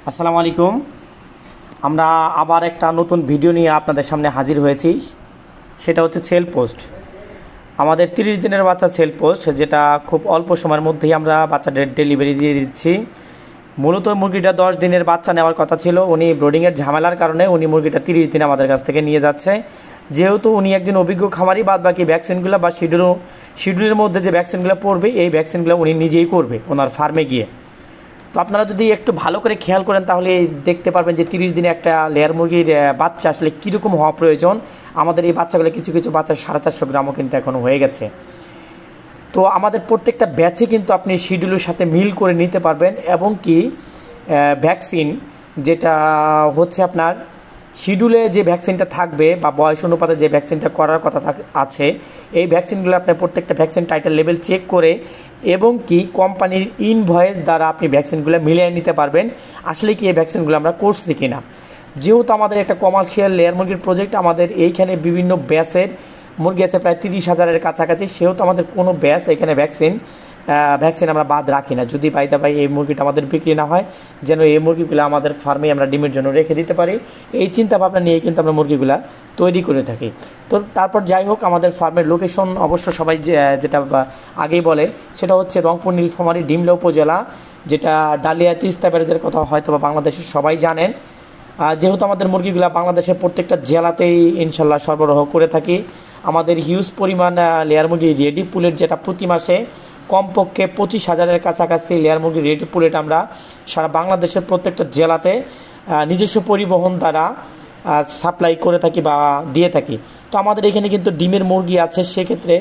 আসসালামু আলাইকুম। আমরা আবার একটা নতুন ভিডিও নিয়ে আপনাদের সামনে হাজির হয়েছি। সেটা হচ্ছে সেল পোস্ট। আমাদের 30 দিনের বাচ্চা সেল পোস্ট, যেটা খুব অল্প সময়ের মধ্যেই আমরা বাচ্চাদের ডেলিভারি দিয়ে দিচ্ছি। মূলত মুরগিটা 10 দিনের বাচ্চা নেওয়ার কথা ছিল, উনি ব্রিডিংয়ের ঝামেলার কারণে উনি মুরগিটা 30 দিন আমাদের কাছ থেকে নিয়ে যাচ্ছে। যেহেতু উনি একজন অভিজ্ঞ খামারি, বাদ বাকি ভ্যাকসিনগুলো বা শিডিউলের মধ্যে যে ভ্যাকসিনগুলো পড়বে এই ভ্যাকসিনগুলো উনি নিজেই করবে ওনার ফার্মে গিয়ে। তো আপনারা যদি একটু ভালো করে খেয়াল করেন তাহলে দেখতে পারবেন যে 30 দিনে একটা লেয়ার মুরগির বাচ্চা আসলে কীরকম হওয়া প্রয়োজন। আমাদের এই বাচ্চাগুলো কিছু কিছু বাচ্চা 450 গ্রামও কিন্তু এখন হয়ে গেছে। তো আমাদের প্রত্যেকটা ব্যাচে কিন্তু আপনি শিডিউলের সাথে মিল করে নিতে পারবেন, এবং কি ভ্যাকসিন যেটা হচ্ছে আপনার শিডিউলে যে ভ্যাকসিনটা থাকবে বা বয়স অনুপাতে যে ভ্যাকসিনটা করার কথা আছে, এই ভ্যাকসিনগুলো আপনার প্রত্যেকটা ভ্যাকসিন টাইটেল লেভেল চেক করে এবং কি কোম্পানির ইনভয়েস দ্বারা আপনি ভ্যাকসিনগুলো মিলিয়ে নিতে পারবেন আসলে কি এই ভ্যাকসিনগুলো আমরা করছি কিনা। যেহেতু আমাদের একটা কমার্শিয়াল লেয়ার মুরগির প্রজেক্ট, আমাদের এইখানে বিভিন্ন ব্যাচের মুরগি আছে প্রায় 30,000-এর কাছাকাছি, সেহেতু আমাদের কোনো ব্যাচ এখানে ভ্যাকসিন আমরা বাদ রাখি না। যদি বাইদা ভাই এই মুরগিটা আমাদের বিক্রি না হয়, যেন এই মুরগিগুলো আমাদের ফার্মে আমরা ডিমের জন্য রেখে দিতে পারি, এই চিন্তা ভাবনা নিয়ে কিন্তু আমরা মুরগিগুলা তৈরি করে থাকি। তো তারপর যাই হোক, আমাদের ফার্মের লোকেশন অবশ্য সবাই যেটা আগেই বলে সেটা হচ্ছে রংপুর নীলফামারী ডিমলা উপজেলা, যেটা ডালিয়া তিস্তা ব্যারেজের কথা হয়তো বা বাংলাদেশের সবাই জানেন। যেহেতু আমাদের মুরগিগুলো বাংলাদেশের প্রত্যেকটা জেলাতেই ইনশাল্লাহ সরবরাহ করে থাকি। আমাদের হিউজ পরিমাণ লেয়ার মুরগি রেডি পুলেট, যেটা প্রতি মাসে কমপক্ষে 25,000-এর কাছাকাছি লেয়ার মুরগি রেডি পুলেট আমরা সারা বাংলাদেশের প্রত্যেকটা জেলাতে নিজস্ব পরিবহন দ্বারা সাপ্লাই করে থাকি বা দিয়ে থাকি। তো আমাদের এখানে কিন্তু ডিমের মুরগি আছে, সেক্ষেত্রে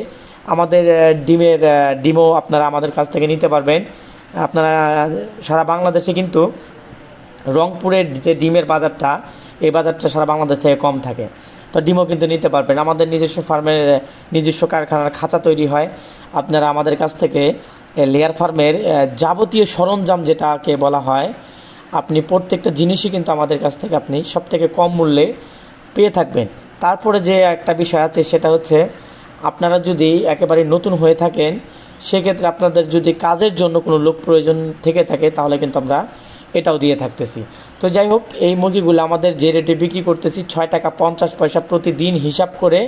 আমাদের ডিমও আপনারা আমাদের কাছ থেকে নিতে পারবেন। আপনারা সারা বাংলাদেশে কিন্তু রংপুরের যে ডিমের বাজারটা, এই বাজারটা সারা বাংলাদেশ থেকে কম থাকে, তো ডিমও কিন্তু নিতে পারবেন। আমাদের নিজস্ব ফার্মের নিজস্ব কারখানার খাঁচা তৈরি হয়। আপনারা আমাদের কাছ থেকে লেয়ার ফার্মের যাবতীয় সরঞ্জাম যেটাকে বলা হয়, আপনি প্রত্যেকটা জিনিসই কিন্তু আমাদের কাছ থেকে আপনি সবথেকে কম মূল্যে পেয়ে থাকবেন। তারপরে যে একটা বিষয় আছে সেটা হচ্ছে, আপনারা যদি একেবারে নতুন হয়ে থাকেন, সেক্ষেত্রে আপনাদের যদি কাজের জন্য কোনো লোক প্রয়োজন থেকে থাকে তাহলে কিন্তু আমরা এটাও দিয়ে থাকতেছি। তো যাই হোক, এই মুরগিগুলো আমাদের যে রেটে বিক্রি করতেছি 6 টাকা 50 পয়সা প্রতিদিন হিসাব করে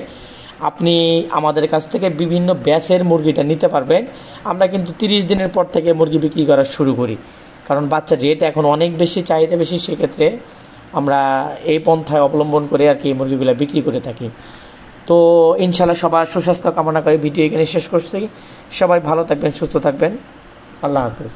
আপনি আমাদের কাছ থেকে বিভিন্ন ব্যাচের মুরগিটা নিতে পারবেন। আমরা কিন্তু 30 দিনের পর থেকে মুরগি বিক্রি করা শুরু করি, কারণ বাচ্চার রেট এখন অনেক বেশি, চাহিদা বেশি, সেক্ষেত্রে আমরা এই পন্থায় অবলম্বন করে আর কি এই মুরগিগুলো বিক্রি করে থাকি। তো ইনশাল্লাহ সবার সুস্বাস্থ্য কামনা করে ভিডিও এখানে শেষ করছি। সবাই ভালো থাকবেন, সুস্থ থাকবেন। আল্লাহ হাফেজ।